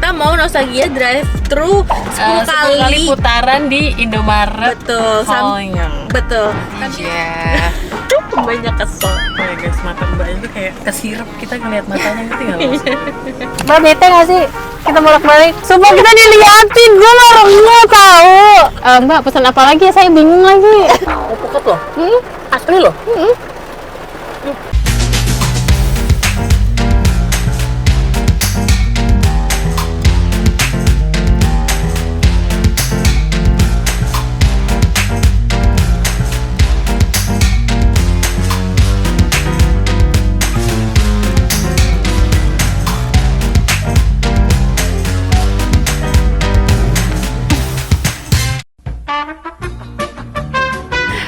kita mau nostalgia drive-thru 10 kali putaran di Indomaret. Betul. Betul. Iya. Banyak kesel. Ya guys, mata mbaknya tuh kayak kesirep, kita ngeliat matanya, ngerti nggak lo? Mbak bete nggak sih kita bolak-balik? Sumpah kita diliatin, gue marahnya tahu. Mbak pesan apa lagi ya? Saya bingung lagi. Pokok loh, asli loh.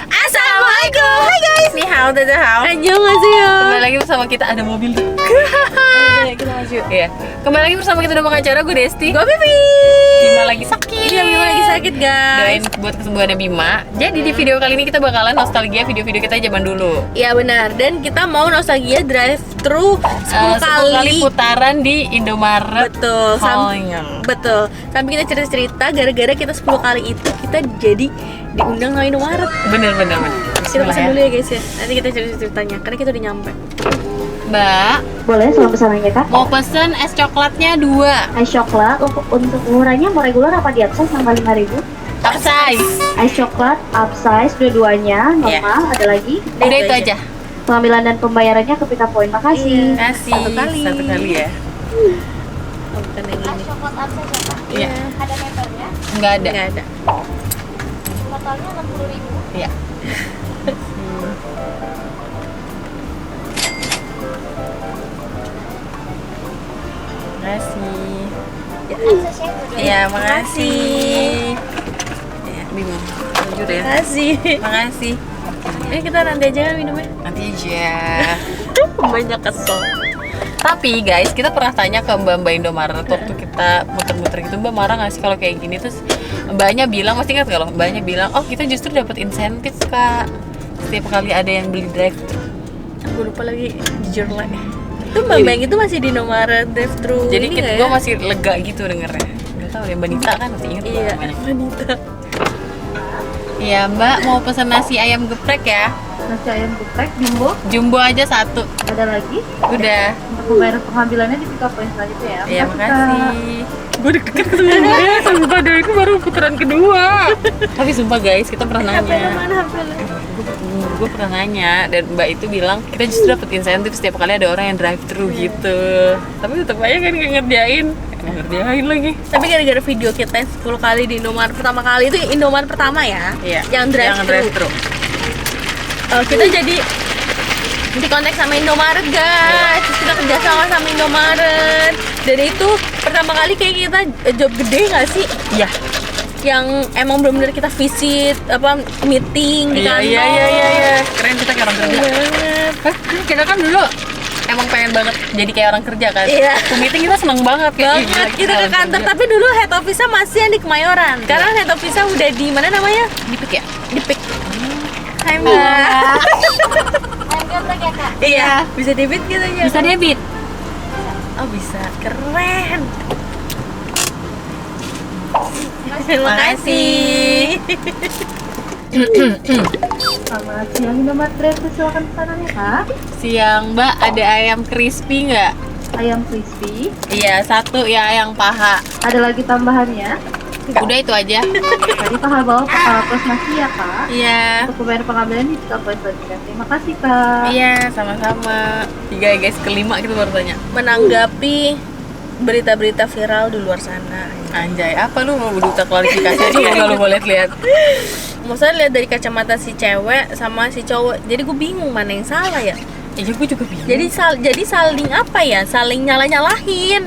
Assalamualaikum. Hai guys. Ni hao, dadah hao. Annyeonghaseyo. Kembali lagi bersama kita, ada mobil tuh. Kita maju. Iya. Kembali lagi bersama kita dalam acara, gue Desti. Gue Vivi. Bima lagi sakit. Iya, Bima lagi sakit guys. Doain buat kesembuhannya Bima. Jadi di video kali ini kita bakalan nostalgia video-video kita zaman dulu. Iya benar. Dan kita mau nostalgia drive-thru 10 kali putaran di Indomaret. Betul. Honyang. Betul. Sampai kita cerita-cerita gara-gara kita 10 kali itu kita jadi diundang sama Indomaret. Bener. Kita pesan dulu ya guys ya. Nanti kita cerita-ceritanya karena kita udah nyampe. Mbak, Boleh sama pesanannya kak? mau pesen es coklatnya 2. Ice coklat untuk ukurannya mau regular apa di upsize sama 5.000? Upsize. Ice coklat upsize dua-duanya normal. Ada lagi? Udah itu aja. Pengambilan dan pembayarannya ke Pita Point. Makasih. Kasih. Satu kali ya. Oh, bukan yang ini. Coklat upsize ya kak? Iya. Ada meternya. Enggak ada. Nggak ada. Totalnya 60.000. Iya. Makasih. Iya, makasih. Ya, Bima. Jujur ya. Makasih. Makasih. Kita nanti aja kan minumnya. Nanti aja. Banyak kesel. Tapi guys, kita pernah tanya ke mbak-mbak Indomaret waktu kita muter-muter gitu, Mbak marah nggak sih kalau kayak gini? Terus mbaknya bilang, masih ingat kalau mbaknya bilang, oh kita justru dapat insentif kak setiap kali ada yang beli drive-thru. Gue lupa lagi, jujur lah. Itu mbak yang itu masih di Indomaret drive-thru. Jadi ini nggak gue ya? masih lega gitu dengernya. Gak tau ya, Mbak Nita kan masih inget Iya, namanya. wanita. Iya Mbak, mau pesen nasi ayam geprek ya? Nasi ayam geprek jumbo. Jumbo aja 1. Ada lagi? Udah. Untuk pembayaran pengambilannya di Pita Point selanjutnya ya. Iya Makasih, Kak. makasih. Gue deket semuanya, sumpah dari itu baru putaran kedua. Tapi sumpah guys, kita pernah HP nanya. mana HP lu? Gue pernah nanya dan mbak itu bilang kita justru dapat insentif setiap kali ada orang yang drive thru gitu. Tapi tetap aja kan nggak ngerjain. Nggak ngerjain lagi. Tapi gara-gara video kita yang 10 kali di Indomaret pertama kali itu Indomaret pertama ya? Iya. Yang drive-thru. Kita jadi dikontak sama Indomaret guys. Terus kita kerjasama sama Indomaret. Dan itu pertama kali kayak kita job gede nggak sih? Iya. Yang emang benar-benar kita visit apa meeting di kantor. Iya. Keren kita kayak orang kerja. Banget. Hah? Kita kan dulu emang pengen banget jadi kayak orang kerja kan. Iya. Ke meeting kita seneng banget. Kayak, "Ih, Banget gila, kita ke orang kantor, kerja." tapi dulu head office-nya masih yang di Kemayoran. Sekarang head office-nya udah di mana namanya? Dipik ya? Di PIK. Hai Mbak. Ayam geprek ya kak? Iya, bisa debit gitu ya. Bisa debit. Oh, bisa. Keren. Terima kasih. Selamat siang Indomaret drive-thru, silakan pesanannya kak. Siang Mbak, ada ayam crispy nggak? Ayam crispy. Iya, 1 ya yang paha. Ada lagi tambahannya. Udah itu aja. Tadi paha bawah plus nasi ya kak. Iya. Untuk pembayaran pengambilan di Pita Point selanjutnya. Terima kasih kak. Iya, sama-sama. 3 ya guys, kelima kita baru tanya. Menanggapi berita-berita viral di luar sana. Anjay, apa lu mau berduta klarifikasi aja kalau mau lihat-lihat? Maksudnya lihat dari kacamata si cewek sama si cowok. Jadi gue bingung mana yang salah ya. Iya, gue juga bingung. Jadi saling apa ya? Saling nyalah-nyalahin.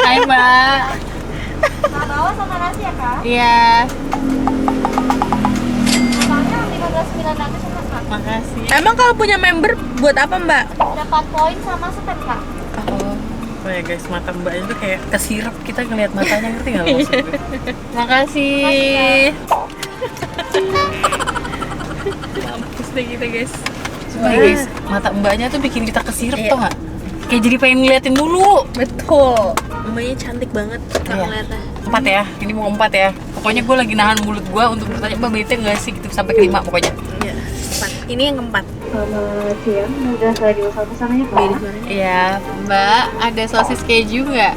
Hai Mbak. Paha bawah sama nasi ya kak. Iya, Totalnya 15.900 ya kak. makasih. Emang kalau punya member buat apa Mbak? Dapat poin sama spend kak. Oh ya guys, mata mbaknya tuh kayak kesirep, kita ngeliat matanya, ngerti nggak lo maksud gue? Makasih. Mampus deh kita guys. Sumpah ya, guys, mata mbaknya tuh bikin kita kesirep Iya. tau nggak? Kayak jadi pengen ngeliatin dulu. Betul. Mbaknya cantik banget kita Iya. ngeliatnya. 4 ya, ini mau 4 ya. Pokoknya gue lagi nahan mulut gue untuk bertanya, Mbak bete nggak sih gitu sampai ke 5 pokoknya. Iya, 4. Ini yang keempat. Selamat siang, udah saya diusaha pesanannya Pak. Iya, Mbak, ada sosis keju nggak?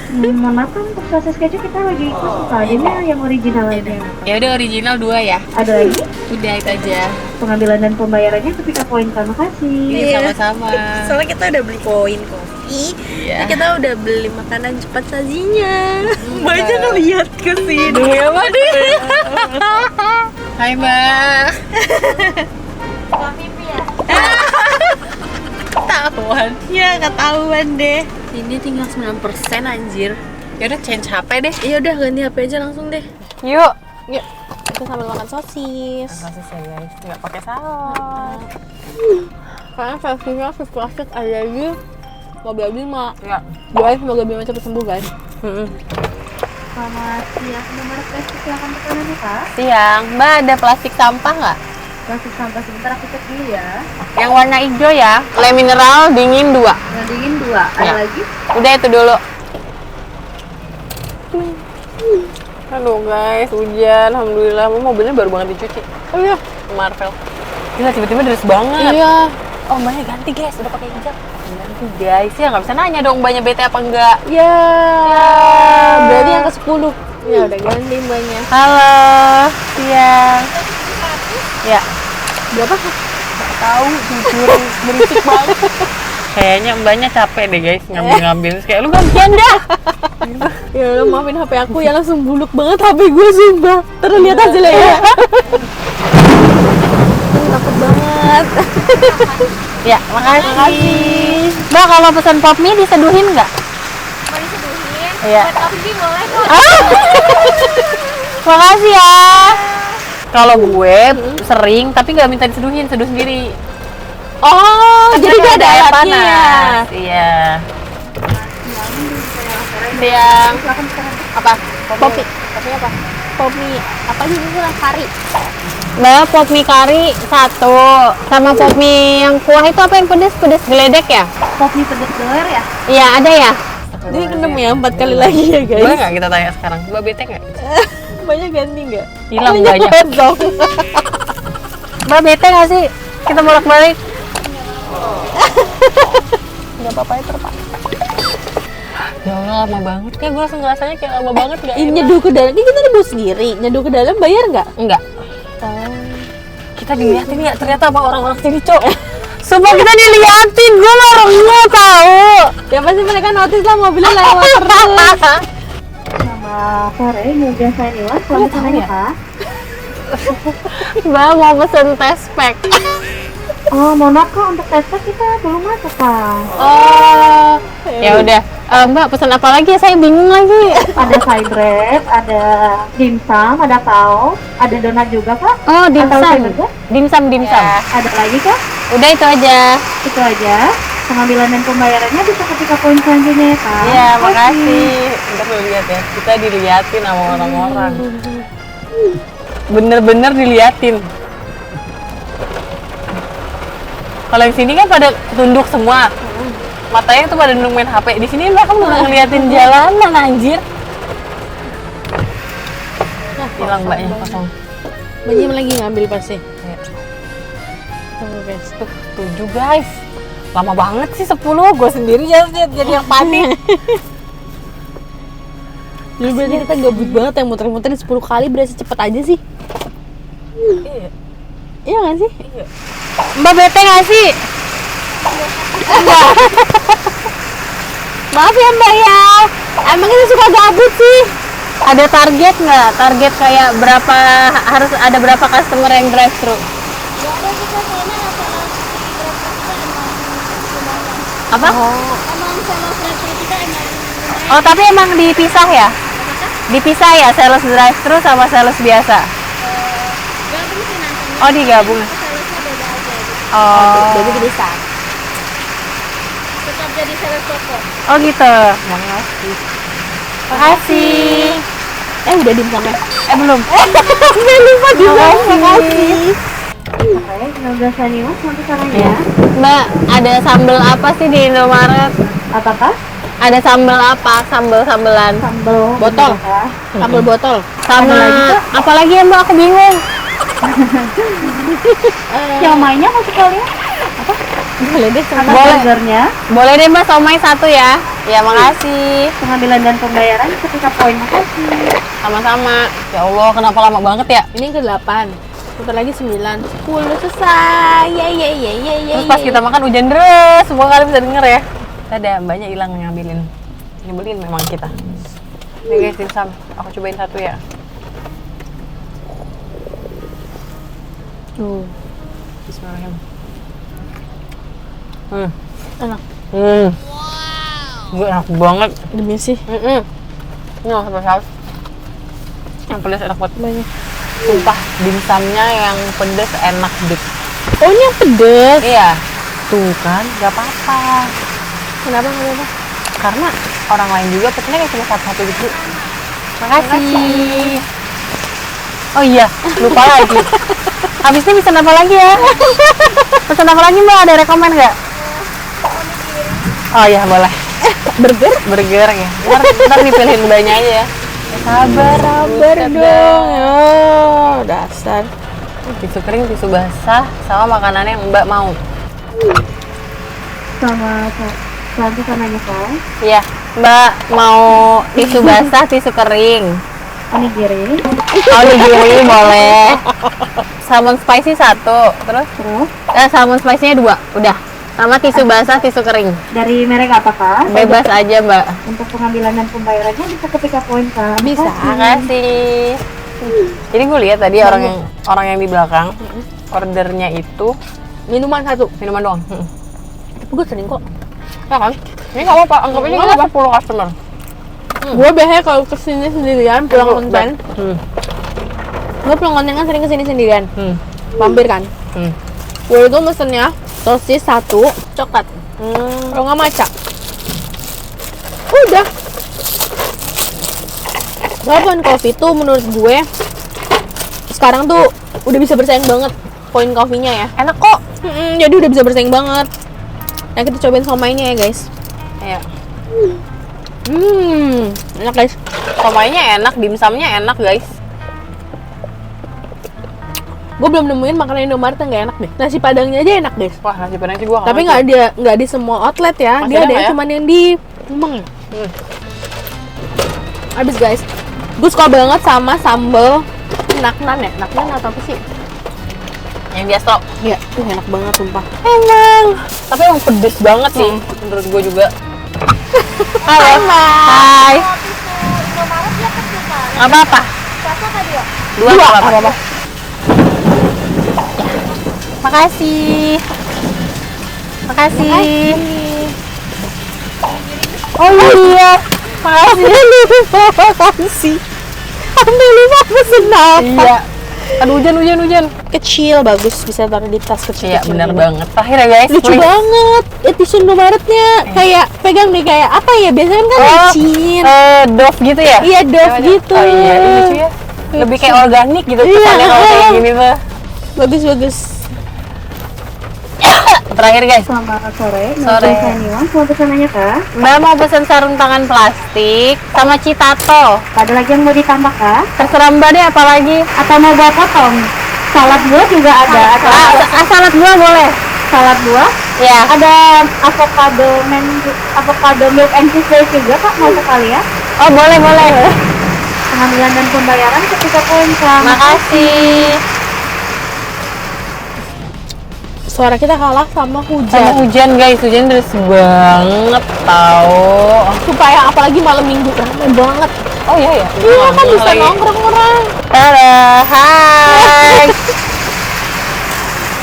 Mohon maaf kan untuk sosis keju kita lagi kosong Pak. Ini yang original aja. Ya udah original 2 ya. Ada lagi Udah itu aja. pengambilan dan pembayarannya ketika poin terima kasih. Iya, sama-sama. Soalnya kita udah beli koin kopi, Iya. kita udah beli makanan cepat sajinya. Mbaknya ngeliat ke sini. Ya, Mbak deh. Hai, Mbak. Ketahuan. Ya ketahuan deh. Ini tinggal 9% anjir. Ya udah change HP deh. Ya udah ganti HP aja langsung deh. Yuk. Yuk, kita sambil makan sosis. Sosis ya guys, nggak pakai saus. Karena sosisnya sus plastik ada lagi mobil Bima. Enggak. Guys, semoga Bima cepat sembuh guys. Selamat siang, nomor plastik silakan pesanannya Pak. Siang, Mbak ada plastik sampah nggak? Plastik sampah sebentar aku cek dulu ya. Yang warna hijau ya. Le mineral dingin 2. Yang dingin 2, ada Ya. lagi? Udah itu dulu. Aduh guys, hujan. Alhamdulillah, mobilnya baru banget dicuci. Oh iya. Marvel. Gila, tiba-tiba deras banget. Iya. Oh, mbaknya ganti guys, udah pakai hijab. Ganti guys, ya nggak bisa nanya dong mbaknya bete apa enggak. Ya. Berarti yang ke-10. Ya udah ganti mbaknya. Halo, siang. Ya, Berapa? Tahu, jujur berisik banget. Kayaknya mbaknya capek deh guys ngambil-ngambil. Terus kayak lu gantian dah. Ya udah maafin HP aku ya, langsung buluk banget HP gue sumpah. Terus lihat aja lah ya. Takut banget. ya, makasih. Mbak kalau pesan pop mie diseduhin nggak? Mau diseduhin? Iya. Buat kopi boleh kok. Makasih ya. Kalau gue sering tapi nggak minta diseduhin, seduh sendiri. Oh, jadi Karena dia ada air alatnya ya. Iya. Siang. Apa? Kopi. Kopi apa? Pop mie. Apa sih itu kari? Mbak, pop mie kari 1. Sama pop mie yang kuah itu apa yang pedes? Pedes geledek ya? Kopi pedas doer ya? Iya, ada ya? Jadi kendem ya 4 kali lagi ya Boleh guys. nggak kita tanya sekarang? Mbak bete nggak? Mbaknya ganti nggak? Hilang Mbaknya mbaknya. dong. Mbak bete nggak sih? Kita bolak-balik. Nggak apa-apa itu Pak. Ya Allah, lama banget ya. Gue langsung ngerasanya kayak lama banget gak Ini nyeduh ke dalam. Ini kita dibawa sendiri. Nyeduh ke dalam bayar nggak? Enggak. Kita dilihatin ya ternyata sama orang-orang sini, Cok. Sumpah kita diliatin, gue baru nggak tahu. Ya pasti mereka notice lah mobilnya lewat terus. Selamat sore, Muga Saniwa. Selamat pesanannya Pak. Mbak mau pesen test pack. Oh, mohon maaf Kak, untuk tes kita belum masuk Pak. Oh, ya udah. Mbak pesan apa lagi ya? Saya bingung lagi. Ada side wrap, ada dimsum, ada pao, ada donat juga Kak. Oh, Atau dimsum. juga? Dimsum. Ada lagi Kak? Udah itu aja. Itu aja. Pengambilan dan pembayarannya bisa ketika poin selanjutnya ya Kak. Iya, makasih. Ntar lu lihat ya, kita diliatin sama orang-orang. Bener-bener diliatin. Kalau yang sini kan pada tunduk semua. Matanya tuh pada nungguin HP. Di sini mereka malah ngeliatin jalanan anjir. Hilang mbaknya kosong. Mbaknya lagi ngambil pasti. Ya. Tuh guys. Tuh, 7 guys. Lama banget sih 10. Gue sendiri jadi yang panik. Jadi berarti kita gabut banget yang muter-muterin 10 kali berasa cepet aja sih. Iya. Iya nggak sih? Iya. Mbak bete nggak sih? Maaf ya Mbak ya. Emang kita suka gabut sih. Ada target nggak? Target kayak berapa, harus ada berapa customer yang drive thru? Apa? Oh, tapi emang dipisah ya? Dipisah ya, sales drive thru sama sales biasa? Oh, digabung. Oh. Jadi bisa. Tetap jadi sales toko. Oh gitu. Makasih. Makasih. Udah dimsumnya. Belum. Saya lupa dimsum. Makasih. Oke, Muga Saniwa. Selamat pesanannya. Mbak, ada sambal apa sih di Indomaret? Apakah? Ada sambal apa? Sambal-sambelan. Sambal Botol. ya. Sambal botol. Sama Ada lagi, Kak? apa lagi ya Mbak? Aku bingung. Siomay-nya mau sekalian? Boleh deh. Sama Boleh. burgernya. Boleh deh Mbak, somai 1 ya. Ya makasih. Pengambilan dan pembayaran ketika poin. Makasih. Sama-sama. Ya Allah, kenapa lama banget ya? Ini yang ke-8. Bentar lagi 9, 10 selesai. Ye. Terus pas kita makan hujan deras, semua kalian bisa denger ya. Ada mbaknya hilang ngambilin. Nyebelin memang kita. Nih guys, dimsum. Aku cobain 1 ya. Bismillahirrahmanirrahim. Enak. Gue enak banget. Demi sih. Ini nggak sampai saus. Yang pedas enak banget. Banyak. Sumpah, dimsumnya yang pedas enak deh. Oh, ini yang pedes. Iya. Tuh kan, gak apa-apa. Kenapa? Karena orang lain juga pesennya kayak cuma satu-satu gitu. Makasih. Oh iya, lupa lagi. Habis ini pesan apa lagi ya? Pesan apa lagi Mbak? Ada rekomen nggak? Oh iya, boleh. Burger? Burger ya. Ntar dipilihin mbaknya aja ya. Sabar dong. Oh, dasar. Tisu kering, tisu basah, sama makanannya yang Mbak mau. Sama selanjutnya nanya Kak. Iya, Mbak mau tisu basah, tisu kering. Onigiri. Onigiri boleh. Salmon spicy 1, terus Terus salmon spicy-nya 2, udah. Sama tisu basah, tisu kering. dari merek apa Kak? Bebas aja Mbak. Untuk pengambilan dan pembayarannya bisa ketika poin Kak. Bisa. Makasih. Jadi gue lihat tadi orang yang di belakang ordernya itu Minuman 1. minuman doang. Tapi gue sering kok. Ya kan? Ini nggak apa-apa, anggap ini kita 10 customer. Gue biasanya kalau kesini sendirian pulang konten. Hmm. Gue pulang konten kan sering kesini sendirian. Hmm. Mampir kan. Hmm. Gue itu mesennya sosis 1, coklat. Kalau nggak maca. Udah. Walaupun coffee tuh menurut gue sekarang tuh udah bisa bersaing banget poin coffee-nya ya. Enak kok. Jadi udah bisa bersaing banget. Nah, kita cobain somainya ya guys. Iya. Enak guys. Somainya enak, dimsumnya enak guys. Gue belum nemuin makanan Indomaret yang gak enak deh. Nasi padangnya aja enak guys. Wah, nasi padang sih gua Tapi nggak di semua outlet ya. Masih Dia ada ada nggak ya? cuman yang di Kemang ya. Hmm. Habis guys. Gue suka banget sama sambal naknan ya. Naknan atau apa sih? Yang di Astro. Iya, enak banget sumpah. Emang. Tapi emang pedes banget sih menurut gua juga. Halo. Hai. Nggak apa-apa. Dua nggak apa-apa. Makasih. Makasih. Oh iya. Makasih. Sampai lupa pesen apa. Iya. Aduh, hujan. Kecil bagus, bisa taruh di tas kecil. Iya, benar banget. Terakhir ya guys. Lucu please. banget. Tisu Indomaretnya kayak pegang deh kayak apa ya? Biasanya kan Oh, licin. Dove gitu ya? Iya, Dove gitu. Oh iya, lucu ya. Lebih kayak organik gitu Iya, kesannya kalau kayak gini tuh. Bagus. Terakhir guys, Selamat sore. Sore. Saniwan, mau pesanannya Kak? Mbak mau pesen sarung tangan plastik sama citato. Ada lagi yang mau ditambah Kak? Terserah Mbak deh apa lagi. Atau mau buat potong? Salad buah juga ada. Salad buah boleh. Salad buah. Ya. Ada avocado milk and cheese base juga Kak, mau sekalian? Oh boleh. Pengambilan dan pembayaran ketika poin Kak. Makasih. Suara kita kalah sama hujan. Sama hujan guys, hujan deras banget tau. Supaya apalagi malam minggu ramai banget. Oh iya ya. Iya kan bisa nongkrong orang. Halo, hai.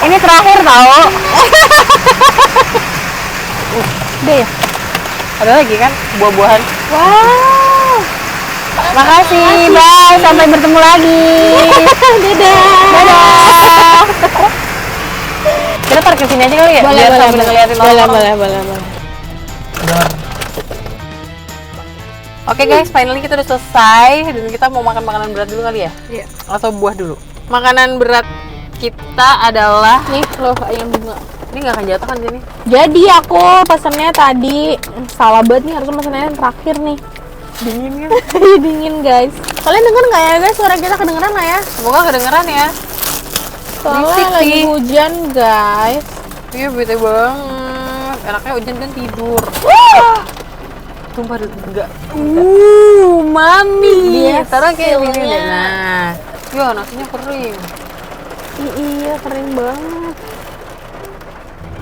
Ini terakhir tau. Udah ya. Ada lagi kan buah-buahan. Wow. Makasih, bye. Sampai bertemu lagi. Dadah. Kita parkir sini aja kali ya? Biar sambil ngeliatin orang-orang. boleh. Oke guys, finally kita udah selesai dan kita mau makan makanan berat dulu kali ya? Iya. Atau buah dulu? Makanan berat kita adalah Nih loh ayam bunga. Ini nggak akan jatuh kan sini? Jadi aku pesennya tadi salah banget nih, harusnya pesennya yang terakhir nih. Dingin kan? Dingin guys. Kalian denger nggak ya guys, suara kita kedengeran nggak ya? Semoga kedengeran ya. Soalnya Berisik lagi sih. hujan guys. Iya bete banget. Enaknya hujan kan tidur. Tumpah enggak. Mami. Iya, taruh kayak gini Hasilnya. deh. Nah, ya nasinya kering. Iya keren banget.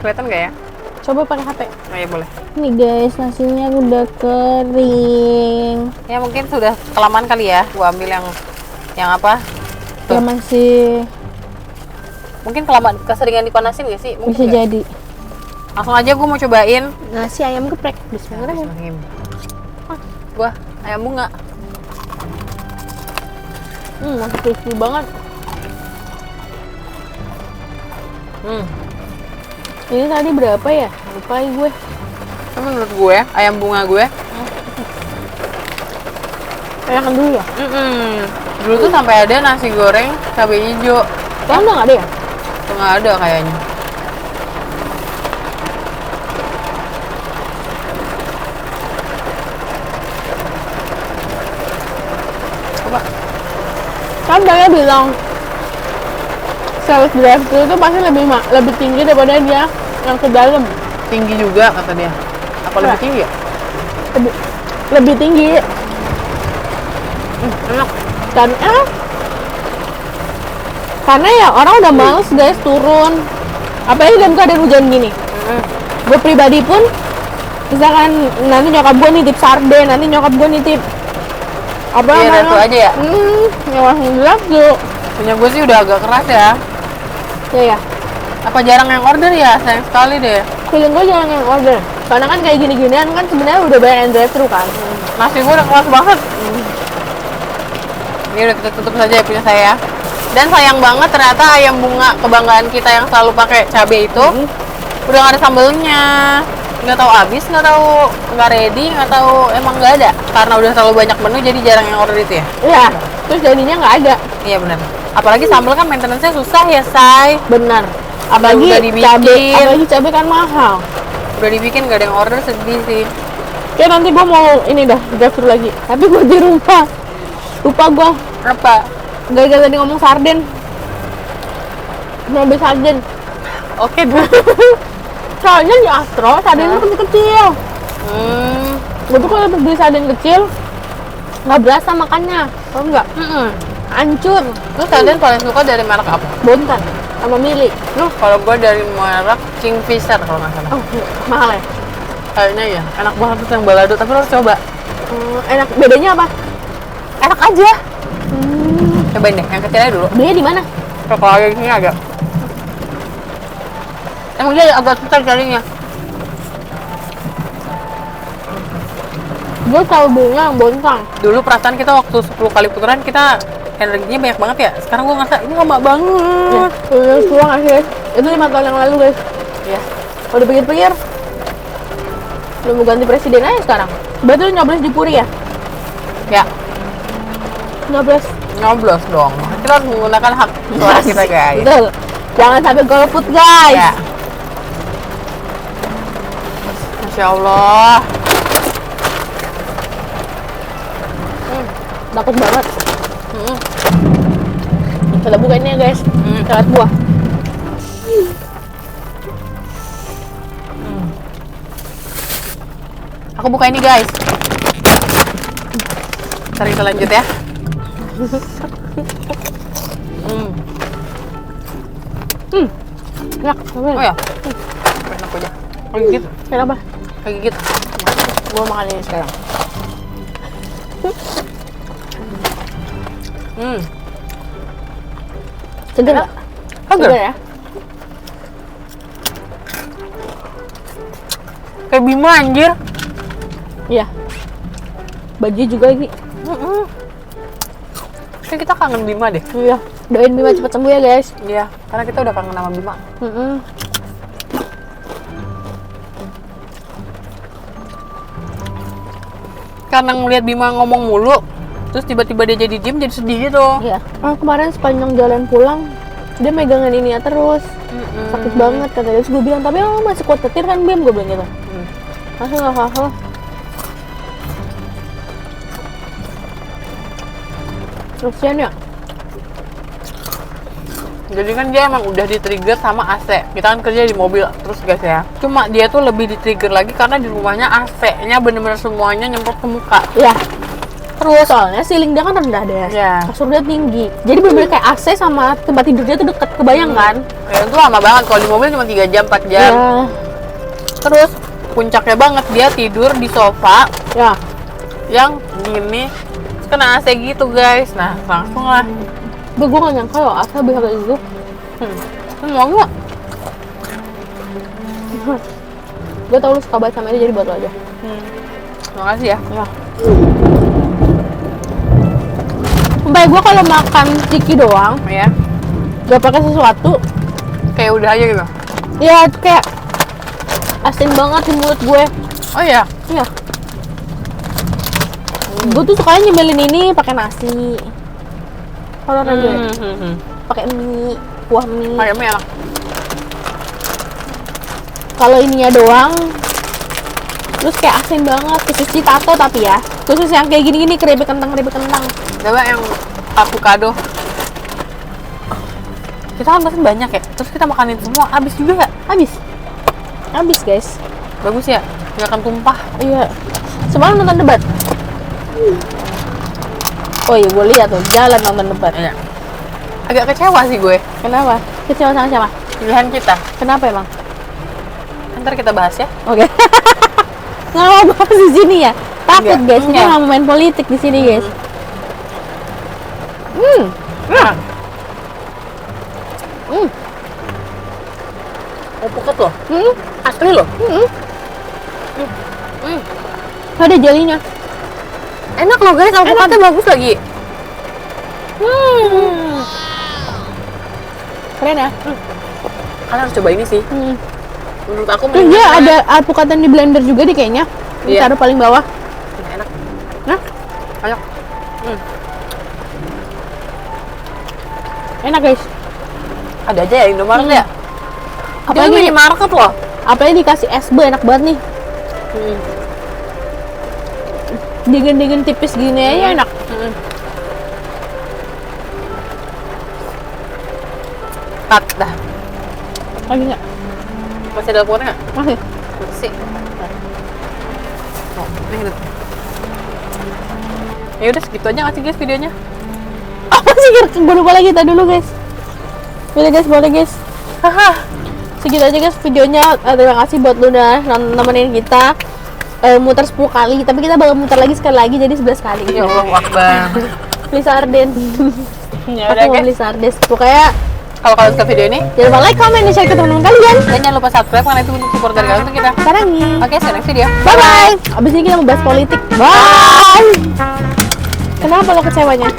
Kelihatan nggak ya? Coba pakai HP. Oh iya boleh. Nih guys, nasinya udah kering. Ya mungkin sudah kelamaan kali ya. Gua ambil yang apa? Ya masih Mungkin kelamaan keseringan dipanasin gak sih? Mungkin bisa nggak? jadi. Langsung aja gua mau cobain. Nasi ayam geprek. Bismillahirrahmanirrahim. Gua ayam bunga. Masih crispy banget. Ini tadi berapa ya? Lupa gue. Tapi menurut gue, ayam bunga gue, Kayak dulu ya? dulu tuh sampai ada nasi goreng cabai hijau. Sekarang udah nggak ada ya? Tuh nggak ada kayaknya. Coba. Kan dia bilang sales drive thru itu pasti lebih tinggi daripada dia yang ke dalam. Tinggi juga kata dia. Apa lebih tinggi ya? Lebih tinggi. Enak. Karena ya orang udah males guys turun. Apalagi dalam keadaan hujan gini. Gue pribadi pun misalkan nanti nyokap gue nitip sarden, nanti nyokap gue nitip apa Iya, namanya? itu aja ya? Yang langsung drive thru. Punya gue sih udah agak keras ya. Ya. Apa jarang yang order ya? Sayang sekali deh. Feeling gue jangan yang order. Karena kan kayak gini-ginian kan sebenarnya udah banyak yang drive thru kan. Nasi gue udah keras banget. Ini udah kita tutup saja ya punya saya. Dan sayang banget ternyata ayam bunga kebanggaan kita yang selalu pakai cabai itu udah nggak ada sambelnya. Nggak tahu habis, nggak tahu nggak ready, nggak tahu emang nggak ada. Karena udah terlalu banyak menu jadi jarang yang order itu ya. Iya. Terus jadinya nggak ada. Iya benar. Apalagi sambal kan maintenance-nya susah ya, Say. Benar. Apalagi udah dibikin. cabai kan mahal. Udah dibikin nggak ada yang order, sedih sih. Kayak nanti gue mau ini dah drive thru lagi. Tapi gue di rumah. Lupa gue. Apa? Gara-gara tadi ngomong sarden. Mau beli sarden. Oke, Bu. Soalnya di Astro sardennya kecil. Gue tuh kalau beli sarden kecil nggak berasa makannya. Tau nggak? Hancur. Terus kalian paling suka dari merek apa? Bontan sama Mili. Kalau gue dari merek Kingfisher kalau nggak salah. Oh, mahal ya? Kayaknya ya, enak banget tuh yang balado, tapi lo harus coba. Enak. Bedanya apa? Enak aja. Cobain deh, yang kecilnya dulu. Belinya di mana? Kalau yang ini ada. Emang dia agak susah carinya. Gue selalu belinya yang bontang. Dulu perasaan kita waktu 10 kali putaran kita energinya banyak banget ya. Sekarang gue ngerasa ini lama banget. Udah tua nggak sih guys? Itu 5 tahun yang lalu guys. Ya. Kalau dipikir-pikir udah mau ganti presiden aja sekarang. Berarti lu nyoblos di Puri ya? Ya, Nyoblos. nyoblos dong. Kita harus menggunakan hak suara kita guys. Betul. Jangan sampai golput guys. Ya. Masya Allah. Takut banget. Kita buka ini ya guys. Salad buah. Aku buka ini guys. Ntar kita lanjut ya. Enak. Oh ya. Enak aja. Gigit. Kenapa? Gigit. Gua makan ini sekarang. Segar nggak? Segar. Segar ya? Kayak Bima anjir. Iya. Baju juga lagi. Kayak kita kangen Bima deh. Iya. Doain Bima cepat sembuh ya guys. Iya, karena kita udah kangen sama Bima. Karena ngeliat Bima ngomong mulu, terus tiba-tiba dia jadi diem, jadi sedih gitu. Iya. Kemarin sepanjang jalan pulang dia megangin ini ya terus. sakit banget katanya. Terus gue bilang, tapi lo masih kuat nyetir kan Bim, gue bilang gitu. Masih nggak apa-apa. Kasian ya. Jadi kan dia emang udah di-trigger sama AC. Kita kan kerja di mobil terus guys ya. Cuma dia tuh lebih di-trigger lagi karena di rumahnya AC-nya bener-bener semuanya nyemprot ke muka. Ya. Terus soalnya ceiling dia kan rendah deh. Iya. Kasur dia tinggi. Jadi bener-bener kayak AC sama tempat tidur dia tuh deket, kebayang kan? Ya itu lama banget. Kalau di mobil cuma 3 jam, 4 jam. Ya. Terus puncaknya banget dia tidur di sofa Ya. yang gini terus kena AC gitu guys. Nah langsung lah. Gue gak nyangka loh AC bisa kayak gitu. Mau nggak? Gue tau lu suka banget sama itu, jadi buat lo aja. Makasih ya. Ya. Sampai gue kalau makan ciki doang, Ya. gak pakai sesuatu, Kayak udah aja gitu. ya kayak asin banget di mulut gue. Oh iya. Iya. Gue tuh sukanya nyebelin ini pakai nasi. Kalau gue pakai mie, kuah mie. Ayamnya enak. Kalau ininya doang, terus kayak asin banget. Khusus di tato tapi ya. Khusus yang kayak gini-gini keripik kentang. Coba yang avocado. Kita kan pesen banyak ya. Terus kita makanin semua habis juga ya. Habis guys. Bagus ya. Nggak akan tumpah. Iya. Semalam nonton debat. Oh iya, gue lihat tuh jalan nonton debat. Iya. Agak kecewa sih gue. Kenapa? Kecewa sama siapa? Pilihan kita. Kenapa emang? Ntar kita bahas ya. Oke. Nggak mau bahas di sini ya. Takut Enggak. guys, kita Enggak. nggak mau main politik di sini guys. Enak. Alpukat loh. Asli loh. Ada jelinya. Enak loh guys, alpukatnya bagus lagi. Keren ya. Kalian harus coba ini sih. Menurut aku Terus dia ada alpukatan di blender juga deh kayaknya. Iya. Taruh paling bawah. enak. Nah, Ayo. enak guys. Ada aja ya Indomaret ya. Dia Apalagi minimarket loh. apalagi dikasih SB enak banget nih. Dingin-dingin tipis gini aja enak. Cut dah. Lagi nggak? Masih ada alpukatnya nggak? Masih. Masih. Oh, ini gitu. Ya udah segitu aja nggak sih guys videonya? Apa sih? Gue lupa lagi. Tadi dulu guys. Boleh guys. Segitu aja guys videonya. Terima kasih buat lu udah nemenin kita. Muter 10 kali, tapi kita bakal muter lagi sekali lagi, jadi 11 kali. Ya Allah, Akbar. Beli sarden. Ya Aku udah mau guys. beli sarden. Pokoknya Kalau kalian suka video ini, jangan lupa like, comment, dan share ke teman-teman kalian. dan jangan lupa subscribe karena itu bentuk support dari kalian untuk kita. Sekarang nih. Oke, see you next video. Bye bye. Abis ini kita mau bahas politik. Bye. Kenapa lo kecewanya?